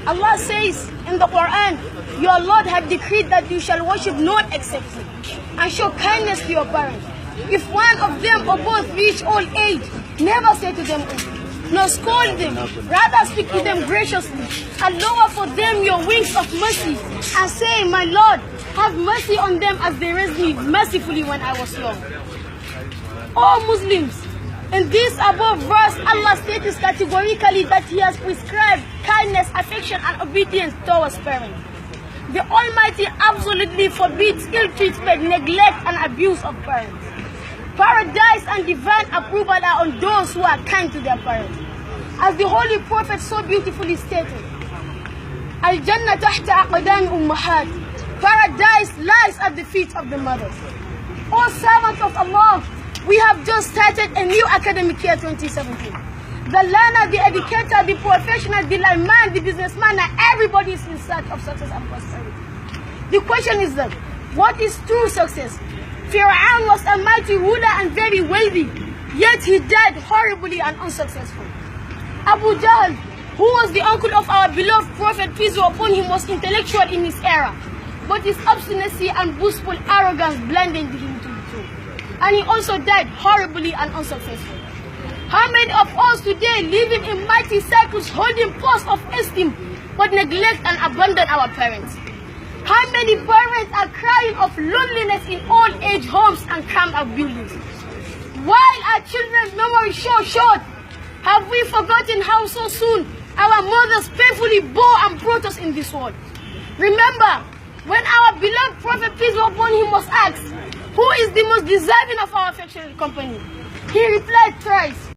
Allah says in the Quran, your Lord have decreed that you shall worship none except Him, and show kindness to your parents. If one of them or both reach old age, never say to them, nor scold them, rather speak to them graciously, and lower for them your wings of mercy, and say, my Lord, have mercy on them as they raised me mercifully when I was young. O Muslims, in this above verse, Allah states categorically that He has prescribed kindness, affection, and obedience towards parents. The Almighty absolutely forbids ill treatment, neglect, and abuse of parents. Paradise and divine approval are on those who are kind to their parents. As the Holy Prophet so beautifully stated, Al-Jannah tahta aqdami ummahat. Paradise lies at the feet of the mothers. O servants of Allah, we have just started a new academic year 2017. The learner, the educator, the professional, the layman, the businessman, and everybody is in search of success and prosperity. The question is that, what is true success? Fir'aun was a mighty ruler and very wealthy, yet he died horribly and unsuccessful. Abu Jahl, who was the uncle of our beloved Prophet, peace be upon him, was intellectual in his era, but his obstinacy and boastful arrogance blinded him to the truth, and he also died horribly and unsuccessful. How many of us today living in mighty circles holding posts of esteem but neglect and abandon our parents? How many parents are crying of loneliness in old age homes and cramped buildings? While our children's memory show short, have we forgotten how so soon our mothers painfully bore and brought us in this world? Remember, when our beloved Prophet, peace be upon him, was asked, who is the most deserving of our affectionate company? He replied thrice,